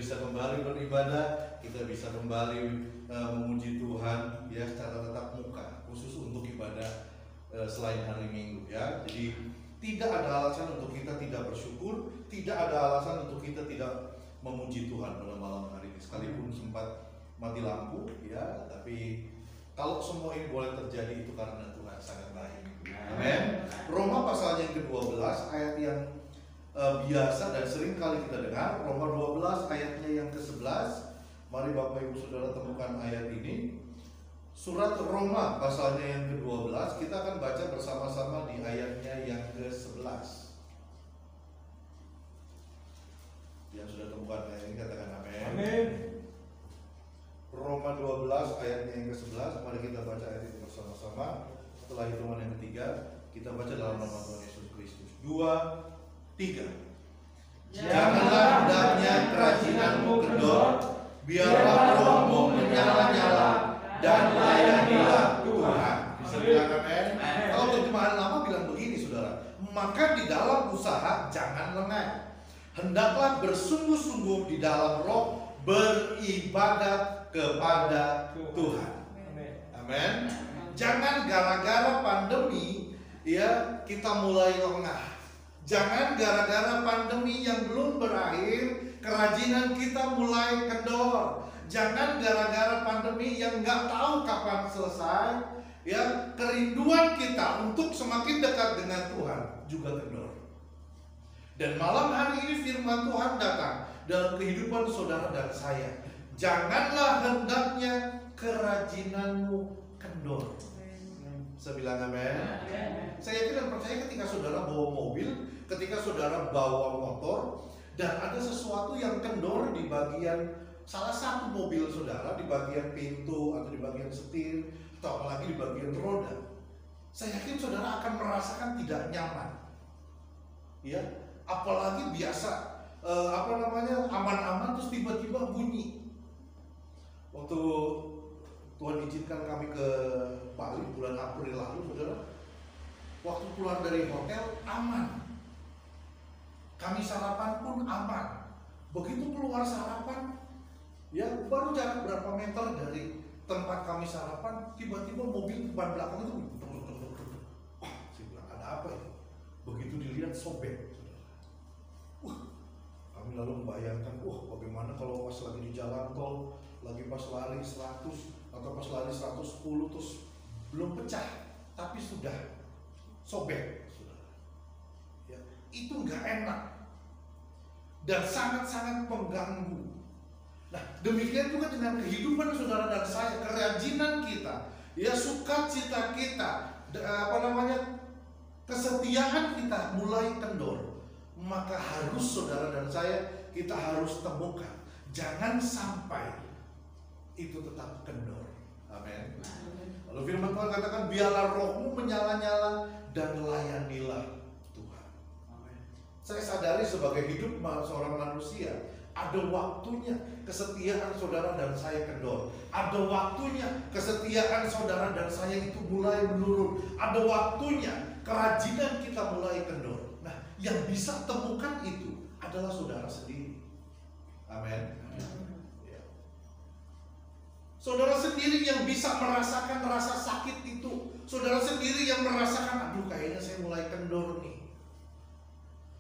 bisa kembali beribadah, kita bisa kembali memuji Tuhan ya secara tatap muka, khusus untuk ibadah selain hari Minggu ya. Jadi tidak ada alasan untuk kita tidak bersyukur, tidak ada alasan untuk kita tidak memuji Tuhan pada malam hari ini. Sekalipun sempat mati lampu ya, tapi kalau semua ini boleh terjadi itu karena Tuhan sangat baik. Amin. Roma pasal yang ke-12 ayat yang biasa dan sering kali kita dengar. Roma 12 ayatnya yang ke-11. Mari Bapak Ibu Saudara temukan ayat ini. Surat Roma pasalnya yang ke-12, kita akan baca bersama-sama di ayatnya yang ke-11. Yang sudah temukan ayat ini katakan amin. Amin. Roma 12 ayatnya yang ke-11, mari kita baca ayat itu bersama-sama. Setelah hitungan yang ketiga, kita baca dalam nama Tuhan Yesus Kristus. 2, 3. Janganlah hendaknya kerajinanmu kendor, biarlah rohmu menyala-nyala, dan layanilah Tuhan. Bisa bilang amin? Kalau terjemahan lama bilang begini saudara, maka di dalam usaha jangan lengah, hendaklah bersungguh-sungguh di dalam roh beribadat kepada Tuhan. Amin. Jangan gara-gara pandemi ya kita mulai lengah. Jangan gara-gara pandemi yang belum berakhir kerajinan kita mulai kendor. Jangan gara-gara pandemi yang nggak tahu kapan selesai ya kerinduan kita untuk semakin dekat dengan Tuhan juga kendor. Dan malam hari ini firman Tuhan datang dalam kehidupan saudara dan saya. Janganlah hendaknya kerajinanmu kendor. Saya bilang amin. Saya yakin dan percaya ketika saudara bawa mobil, ketika saudara bawa motor, dan ada sesuatu yang kendor di bagian salah satu mobil saudara, di bagian pintu atau di bagian setir atau apalagi di bagian roda, saya yakin saudara akan merasakan tidak nyaman. Ya, apalagi biasa aman-aman terus tiba-tiba bunyi. Waktu Tuhan izinkan kami ke Bali bulan April lalu, saudara, waktu keluar dari hotel aman, kami sarapan pun aman. Begitu keluar sarapan, ya baru jarak berapa meter dari tempat kami sarapan, tiba-tiba mobil depan belakang itu, wah, saya bilang ada apa ini? Begitu dilihat sobek, saudara. Kami lalu membayangkan, bagaimana kalau pas lagi di jalan tol, lagi pas lari 100 atau pas lari 110 terus belum pecah, tapi sudah sobek, saudara. Ya, itu nggak enak dan sangat-sangat mengganggu. Nah, demikian juga dengan kehidupan saudara dan saya, kerajinan kita, ya sukacita kita, kesetiaan kita mulai kendor. Maka harus saudara dan saya, kita harus temukan, jangan sampai itu tetap kendor. Amin. Lalu firman Tuhan katakan, biarlah rohmu menyala-nyala dan layanilah Tuhan. Amin. Saya sadari sebagai hidup seorang manusia, ada waktunya kesetiaan saudara dan saya kendor. Ada waktunya kesetiaan saudara dan saya itu mulai menurun. Ada waktunya kerajinan kita mulai kendor. Nah, yang bisa temukan itu adalah saudara sendiri. Amin. Ya. Saudara sendiri yang bisa merasakan rasa sakit itu. Saudara sendiri yang merasakan, aduh kayaknya saya mulai kendor nih.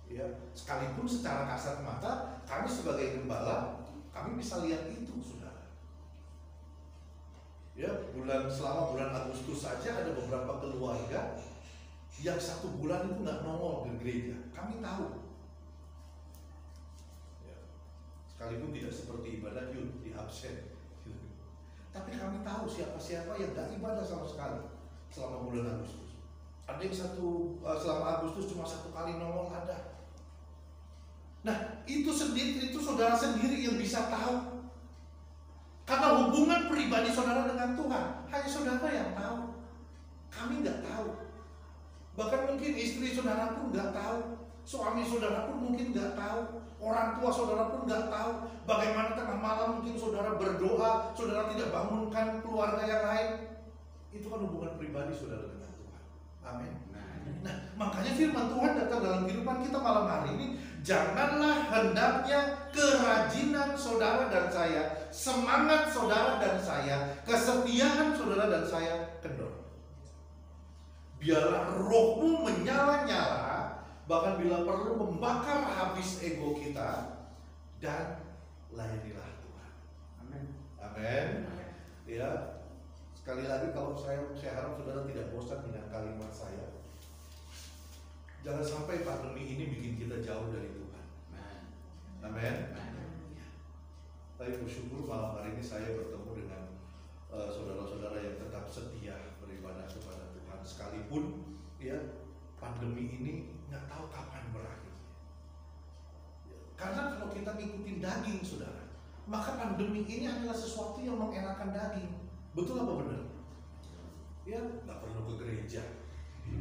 Ya, sekalipun secara kasat mata kami sebagai gembala kami bisa lihat itu, saudara. Ya, selama bulan Agustus saja ada beberapa keluarga yang 1 bulan itu nggak nongol ke gereja. Kami tahu. Ya, sekalipun tidak seperti ibadah yud di absen, tapi kami tahu siapa-siapa yang nggak ibadah sama sekali selama bulan Agustus. Ada yang selama Agustus cuma 1 kali nongol ada. Nah, itu saudara sendiri yang bisa tahu. Karena hubungan pribadi saudara dengan Tuhan hanya saudara yang tahu. Kami nggak tahu. Bahkan mungkin istri saudara pun nggak tahu, suami saudara pun mungkin nggak tahu, orang tua saudara pun nggak tahu. Bagaimana tengah malam mungkin saudara berdoa, saudara tidak bangunkan keluarga yang lain. Itu kan hubungan pribadi saudara dengan Tuhan. Amin. Nah, makanya firman Tuhan datang dalam kehidupan kita malam hari ini. Janganlah hendaknya kerajinan saudara dan saya, semangat saudara dan saya, kesetiaan saudara dan saya kendor. Biarlah rohmu menyala-nyala, bahkan bila perlu membakar habis ego kita, dan layanilah Tuhan. Amin. Amin. Ya, sekali lagi kalau saya harap saudara tidak bosan dengan kalimat saya. Jangan sampai pandemi ini bikin kita jauh dari Tuhan. Amin. Tapi bersyukur malam hari ini saya bertemu dengan saudara-saudara yang tetap setia beribadah kepada Tuhan, sekalipun ya pandemi ini nggak tahu kapan berakhir. Karena kalau kita ngikutin daging, saudara, maka pandemi ini adalah sesuatu yang mengenakan daging. Betul apa benar? Ya, nggak perlu ke gereja,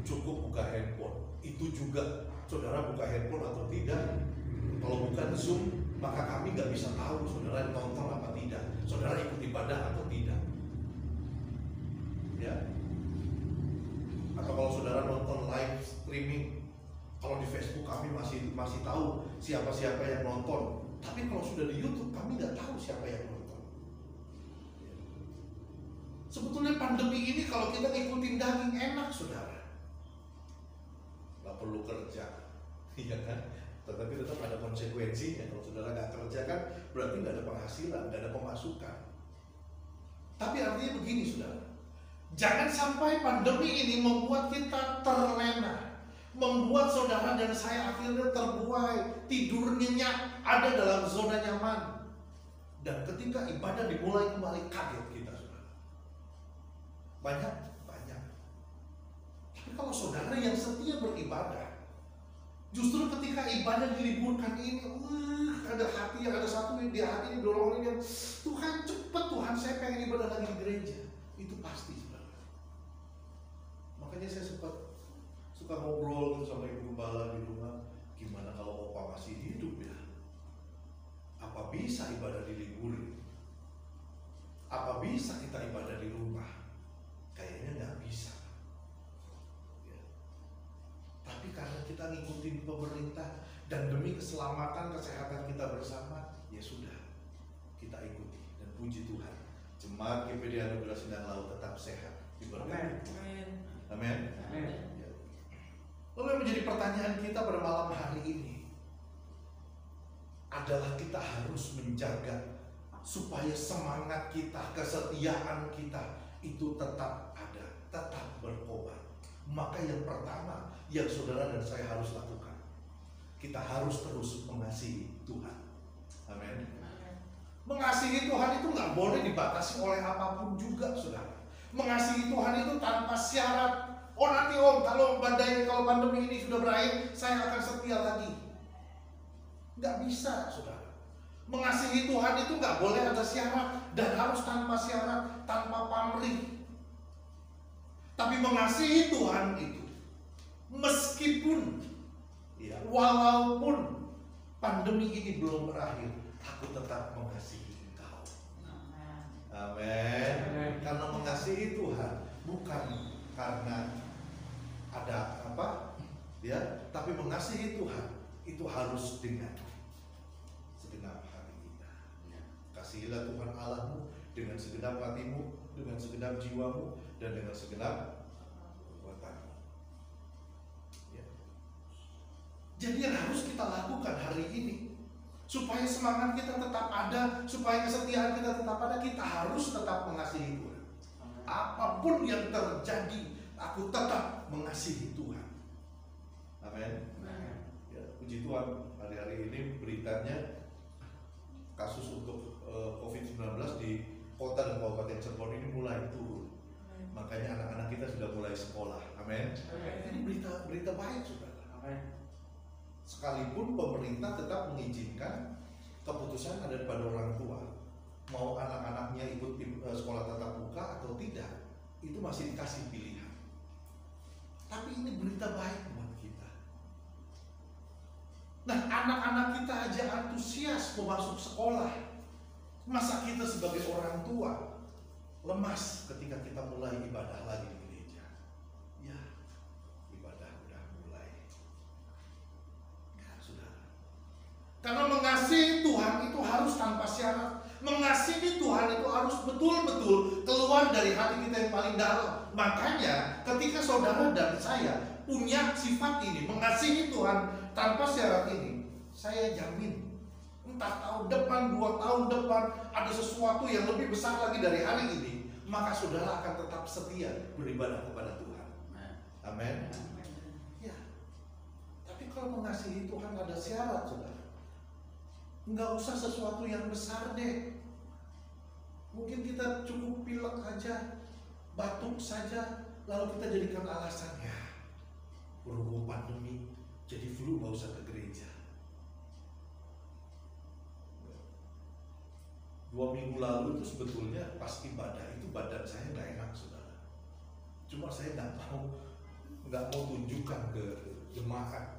cukup buka handphone. Itu juga saudara buka handphone atau tidak. Kalau bukan Zoom, maka kami nggak bisa tahu saudara nonton apa tidak, saudara ikut ibadah atau tidak. Ya. Atau kalau saudara nonton live streaming, kalau di Facebook kami masih tahu siapa-siapa yang nonton. Tapi kalau sudah di YouTube kami nggak tahu siapa yang nonton. Sebetulnya pandemi ini kalau kita ngikutin daging enak, saudara. Nggak perlu kerja, iya kan? Tetapi tetap ada konsekuensinya. Kalau saudara nggak kerja kan berarti nggak ada penghasilan, nggak ada pemasukan. Tapi artinya begini, saudara, jangan sampai pandemi ini membuat kita terlena, membuat saudara dan saya akhirnya terbuai, tidur nyenyak, ada dalam zona nyaman. Dan ketika ibadah dimulai kembali, kaget kita, saudara. Banyak. Tapi kalau saudara yang setia beribadah, justru ketika ibadah diliburkan ini, ada hati yang ada satu di hati ini dorongan ini, Tuhan cepet Tuhan, saya pengen ibadah lagi di gereja. Itu pasti, saudara. Makanya saya suka ngobrol sama ibu gembala di rumah, gimana kalau opa masih hidup ya? Apa bisa ibadah diliburin? Apa bisa kita ibadah di rumah? Kayaknya nggak bisa. Ya. Tapi karena kita ngikutin pemerintah dan demi keselamatan kesehatan kita bersama, ya sudah, kita ikuti dan puji Tuhan. Jemaat GPD Anugerah Sindang Laut tetap sehat, diberkati. Amin. Ya. Lalu yang menjadi pertanyaan kita pada malam hari ini adalah kita harus menjaga supaya semangat kita, kesetiaan kita itu tetap ada, tetap berkobar. Maka yang pertama yang saudara dan saya harus lakukan, kita harus terus mengasihi Tuhan. Amin. Mengasihi Tuhan itu nggak boleh dibatasi oleh apapun juga, saudara. Mengasihi Tuhan itu tanpa syarat. Oh nanti kalau pandemi ini sudah berakhir, saya akan setia lagi. Nggak bisa, saudara. Mengasihi Tuhan itu nggak boleh ada syarat dan harus tanpa syarat, tanpa pamrih. Tapi mengasihi Tuhan itu, meskipun, ya, walaupun pandemi ini belum berakhir, aku tetap mengasihi engkau. Amin. Karena mengasihi Tuhan bukan karena ada apa, ya, tapi mengasihi Tuhan itu harus dengan segenap hati kita. Kasihilah Tuhan Allahmu dengan segenap hatimu, dengan segenap jiwamu, dan dengan segenap kekuatanmu. Ya. Jadi yang harus kita lakukan hari ini, supaya semangat kita tetap ada, supaya kesetiaan kita tetap ada, kita harus tetap mengasihi Tuhan. Apapun yang terjadi, aku tetap mengasihi Tuhan. Amin. Ya, puji Tuhan, hari-hari ini beritanya kasus untuk COVID-19 di kota dan kabupaten Cirebon ini mulai turun. Makanya anak-anak kita sudah mulai sekolah. Amin. Ini berita baik, saudara. Sekalipun pemerintah tetap mengizinkan, keputusan ada pada orang tua. Mau anak-anaknya ikut sekolah tatap muka atau tidak, itu masih dikasih pilihan. Tapi ini berita baik buat kita. Nah, anak-anak kita aja antusias mau masuk sekolah. Masa kita sebagai orang tua lemas ketika kita mulai ibadah lagi di gereja? Ya, betul-betul keluar dari hati kita yang paling dalam. Makanya ketika saudara dan saya punya sifat ini, mengasihi Tuhan tanpa syarat ini, saya jamin entah tahun depan, 2 tahun depan ada sesuatu yang lebih besar lagi dari hari ini, maka saudara akan tetap setia beribadah kepada Tuhan. Amin. Ya. Tapi kalau mengasihi Tuhan ada syarat, saudara. Nggak usah sesuatu yang besar deh. Mungkin kita cukup pilek aja, batuk saja, lalu kita jadikan alasan, ya berhubung pandemi jadi flu, nggak usah ke gereja. 2 minggu lalu itu sebetulnya pas ibadah itu badan saya nggak enak, saudara. Cuma saya nggak mau tunjukkan ke jemaat,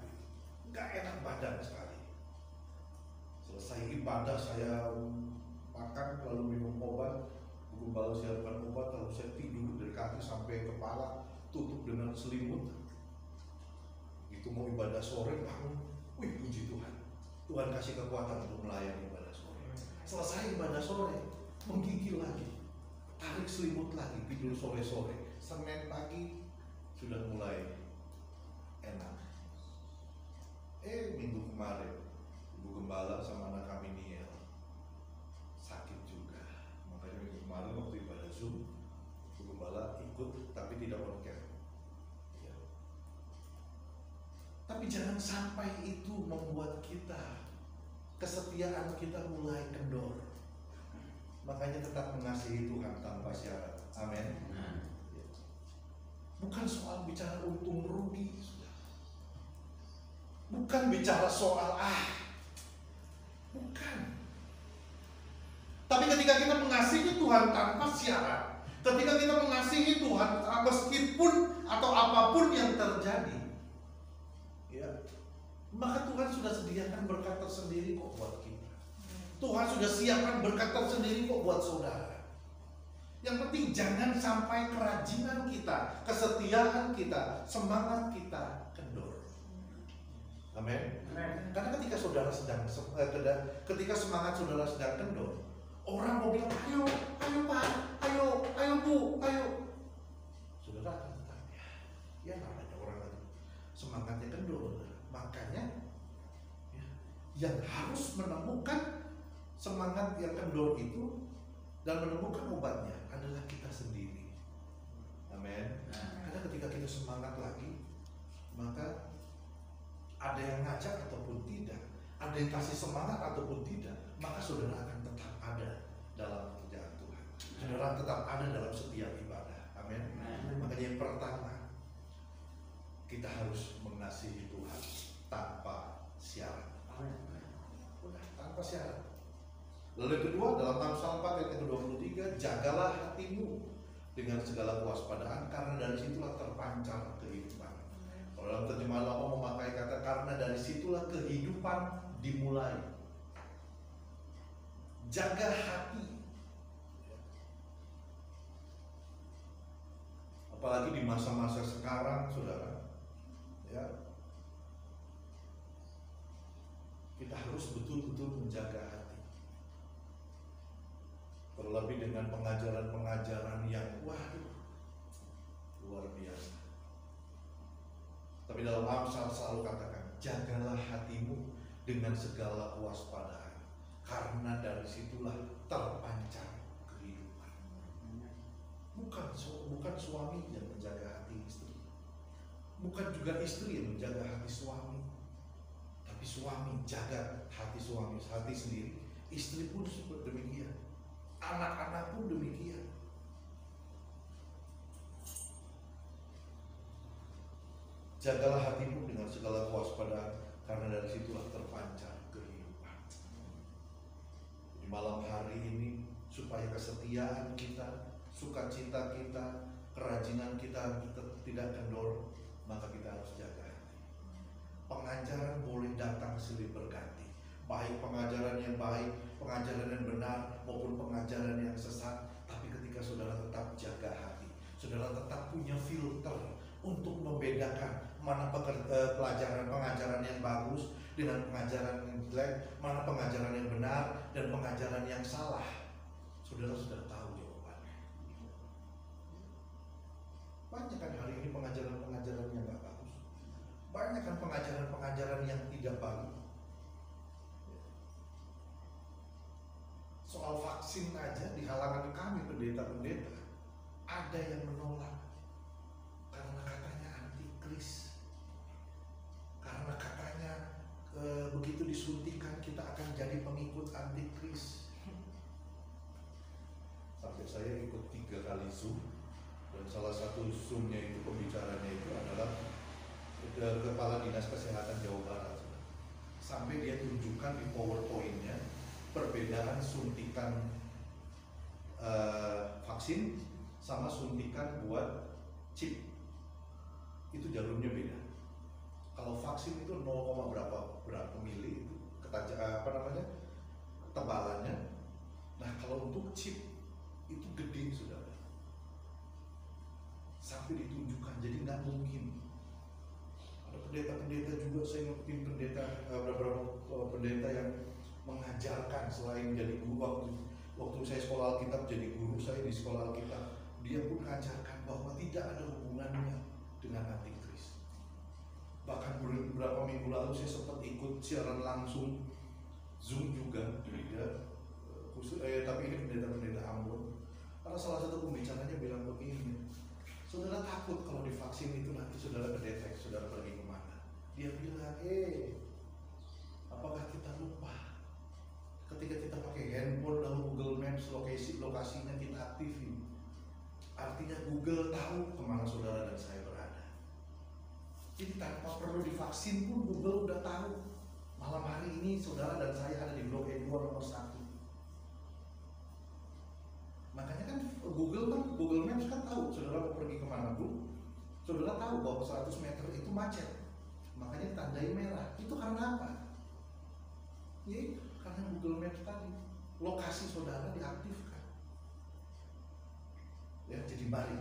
nggak enak badan sekali. Selesai ibadah saya makan lalu minum obat, Bu Gembala siapkan obat, lalu saya tidur dari kaki sampai kepala tutup dengan selimut. Itu mau ibadah sore bangun, wih puji Tuhan, Tuhan kasih kekuatan untuk melayani ibadah sore. Selesai ibadah sore, menggigil lagi, tarik selimut lagi, tidur sore-sore. Senin pagi sudah mulai enak. Minggu kemarin Ibu Gembala sama anak kami Niel sakit juga. Makanya minggu kemarin waktu ibadah Zoom, Ibu Gembala ikut tapi tidak on cam. Ya. Tapi jangan sampai itu membuat kita, kesetiaan kita mulai kendor. Makanya tetap mengasihi Tuhan tanpa syarat. Amin. Bukan soal bicara untung rugi, bukan bicara soal bukan. Tapi ketika kita mengasihi Tuhan tanpa syarat, ketika kita mengasihi Tuhan meskipun atau apapun yang terjadi, ya, maka Tuhan sudah sediakan berkat tersendiri kok buat kita. Tuhan sudah siapkan berkat tersendiri kok buat saudara. Yang penting jangan sampai kerajinan kita, kesetiaan kita, semangat kita kendor. Amin. Karena ketika saudara ketika semangat saudara sedang kendor, orang mau bilang, ayo Pak, ayo Bu, ayo. Saudara akan bertanya, ya namanya orang itu semangatnya kendor. Makanya ya, yang harus menemukan semangat yang kendor itu dan menemukan obatnya adalah kita sendiri. Amin. Karena ketika kita semangat lagi, maka ada yang ngajak ataupun tidak, ada yang kasih semangat ataupun tidak, maka saudara akan tetap ada dalam pekerjaan Tuhan. Saudara tetap ada dalam setiap ibadah. Amin. Makanya yang pertama, kita harus mengasihi Tuhan tanpa syarat. Udah, tanpa syarat. Lalu yang kedua, dalam Amsal 4 ayat ke-23, jagalah hatimu dengan segala kewaspadaan, karena dari situlah terpancar kehidupan. Kalau dalam terjemahan lama memakai kata karena dari situlah kehidupan dimulai. Jaga hati. Apalagi di masa-masa sekarang, saudara, ya, kita harus betul-betul menjaga hati. Terlebih dengan pengajaran-pengajaran yang luar biasa. Tapi dalam Amsal selalu katakan, jagalah hatimu dengan segala kewaspadaan, karena dari situlah terpancar kehidupan. Bukan suami yang menjaga hati istri, bukan juga istri yang menjaga hati suami, tapi suami jaga hati suami, hati sendiri, istri pun seperti demikian, anak-anak pun demikian. Jagalah hatimu dengan segala kewaspadaan, karena dari situlah terpancar kehidupan. Di malam hari ini, supaya kesetiaan kita, sukacita kita, kerajinan kita tidak kendor, maka kita harus jaga hati. Pengajaran boleh datang silih berganti, baik pengajaran yang baik, pengajaran yang benar, maupun pengajaran yang sesat. Tapi ketika saudara tetap jaga hati, saudara tetap punya filter untuk membedakan mana pengajaran yang bagus dengan pengajaran yang jelek, mana pengajaran yang benar dan pengajaran yang salah. Saudara sudah tahu ya. Banyak kan hari ini pengajaran-pengajaran yang nggak bagus. Banyak kan pengajaran-pengajaran yang tidak bagus. Soal vaksin aja di kalangan kami pendeta-pendeta ada yang menolak karena katanya antikris, karena katanya begitu disuntikan kita akan jadi pengikut antikris. Sampai saya ikut 3 kali Zoom, dan salah satu Zoomnya itu pembicaranya itu adalah Kepala Dinas Kesehatan Jawa Barat. Sampai dia tunjukkan di PowerPoint-nya perbedaan suntikan vaksin sama suntikan buat chip. Itu jalurnya beda. Kalau vaksin itu 0, berapa mili itu tebalannya. Nah, kalau untuk chip itu gede, saudara. Sampai ditunjukkan, jadi nggak mungkin. Ada pendeta-pendeta juga, saya ngikutin beberapa pendeta yang mengajarkan selain jadi guru. Waktu saya sekolah Alkitab, jadi guru saya di sekolah Alkitab, dia pun mengajarkan bahwa tidak ada hubungannya dengan antikris. Bahkan beberapa minggu lalu saya sempat ikut siaran langsung Zoom juga, tapi ini pendeta-pendeta Ambon. Karena salah satu pembicaranya bilang begini, saudara takut kalau divaksin itu nanti saudara kedeteksi, saudara pergi kemana? Dia bilang, apakah kita lupa ketika kita pakai handphone lalu Google Maps lokasinya kita aktifin, artinya Google tahu kemana saudara dan saya berada. Jadi tanpa perlu divaksin pun Google udah tahu malam hari ini saudara dan saya ada di blok E2 nomor 1. Makanya kan Google Maps kan tahu saudara mau pergi kemana pun, saudara tahu bahwa 100 meter itu macet, makanya ditandai merah. Itu karena apa? Ya, karena Google Maps tadi lokasi saudara diaktifkan. Ya, jadi mari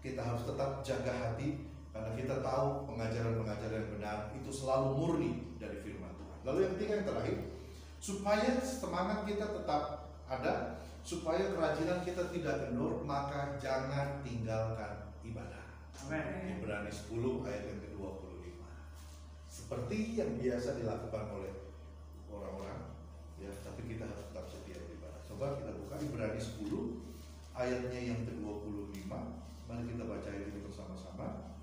kita harus tetap jaga hati, karena kita tahu pengajaran-pengajaran yang benar itu selalu murni dari firman Tuhan. Lalu yang ketiga, yang terakhir, supaya semangat kita tetap ada, supaya kerajinan kita tidak kendor, maka jangan tinggalkan ibadah. Amin. Ibrani 10 ayat yang ke-25. Seperti yang biasa dilakukan oleh orang-orang, ya, tapi kita harus tetap setia beribadah. Coba kita buka Ibrani 10 ayatnya yang ke-25. Mari kita baca ini bersama-sama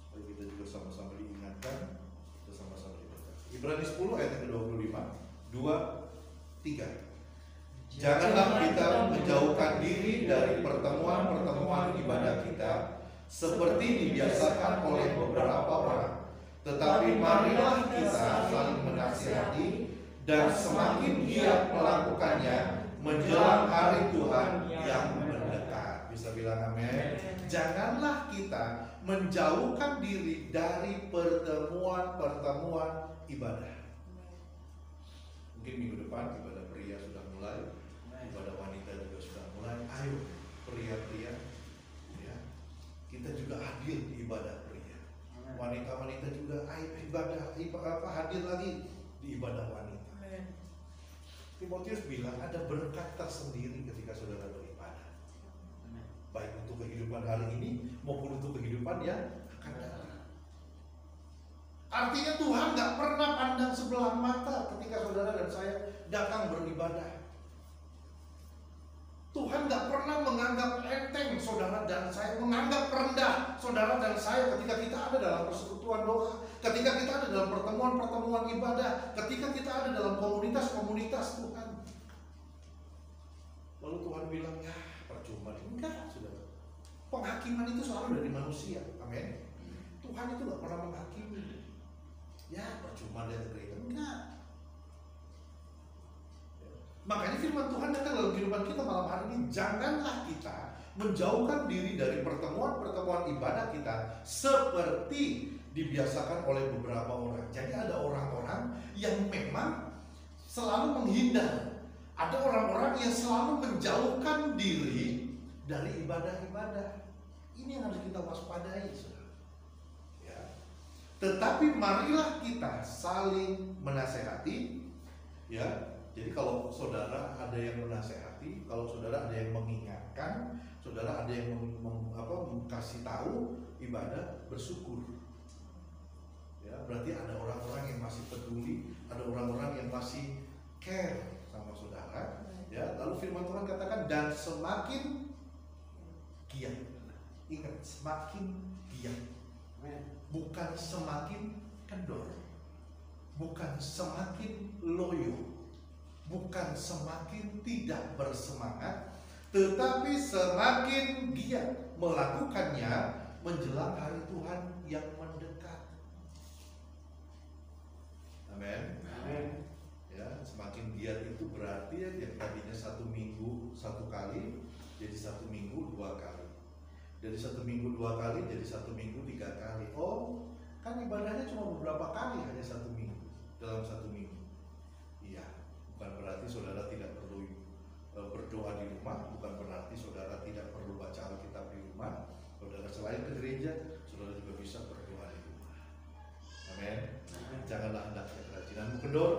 supaya kita juga sama-sama diingatkan, kita sama-sama dibaca. Ibrani 10 ayat yang ke-25. 2, 3. Janganlah kita menjauhkan diri dari pertemuan-pertemuan ibadah kita seperti dibiasakan oleh beberapa orang, tetapi marilah kita saling menasihati, dan semakin giat melakukannya menjelang hari Tuhan yang mendekat. Bisa bilang amin. Janganlah kita menjauhkan diri dari pertemuan-pertemuan ibadah. Mungkin minggu depan ibadah pria sudah mulai, ibadah wanita juga sudah mulai. Ayo pria-pria, ya, kita juga hadir di ibadah pria. Wanita-wanita juga ayo hadir lagi di ibadah wanita. Timotius bilang ada berkat tersendiri ketika saudara beribadah, baik untuk kehidupan hari ini maupun untuk kehidupan yang akan datang. Artinya Tuhan gak pernah pandang sebelah mata ketika saudara dan saya datang beribadah. Tuhan gak pernah menganggap enteng saudara dan saya, menganggap rendah saudara dan saya ketika kita ada dalam persekutuan doa, ketika kita ada dalam pertemuan-pertemuan ibadah, ketika kita ada dalam komunitas-komunitas Tuhan. Lalu Tuhan bilang, ya percuma. Enggak, saudara. Penghakiman itu selalu dari manusia. Amin. Tuhan itu gak pernah menghakimi. Ya percuma dia gereja. Enggak. Makanya firman Tuhan datang dalam kehidupan kita malam hari ini. Janganlah kita menjauhkan diri dari pertemuan-pertemuan ibadah kita seperti dibiasakan oleh beberapa orang. Jadi ada orang-orang yang memang selalu menghindar. Ada orang-orang yang selalu menjauhkan diri dari ibadah-ibadah. Ini yang harus kita waspadai, saudara. Ya. Tetapi marilah kita saling menasehati, ya, Jadi kalau saudara ada yang menasehati, kalau saudara ada yang mengingatkan, saudara ada yang kasih tahu, ibadah, bersyukur. Ya, berarti ada orang-orang yang masih peduli, ada orang-orang yang masih care sama saudara. Ya, lalu firman Tuhan katakan dan semakin giat. Ingat, semakin giat. Bukan semakin kendor. Bukan semakin loyo. Bukan semakin tidak bersemangat, tetapi semakin giat melakukannya menjelang hari Tuhan yang mendekat. Amin. Ya, semakin giat itu berarti yang tadinya 1 minggu 1 kali jadi 1 minggu 2 kali, dari 1 minggu 2 kali jadi 1 minggu 3 kali. Oh, kan ibadahnya cuma beberapa kali, hanya 1 minggu dalam 1 minggu. Iya, bukan berarti saudara tidak perlu berdoa di rumah, bukan berarti saudara tidak perlu baca Alkitab di rumah. Saudara selain ke gereja, saudara juga bisa berdoa di rumah. Amin. Janganlah hendaknya kerajinan kendor,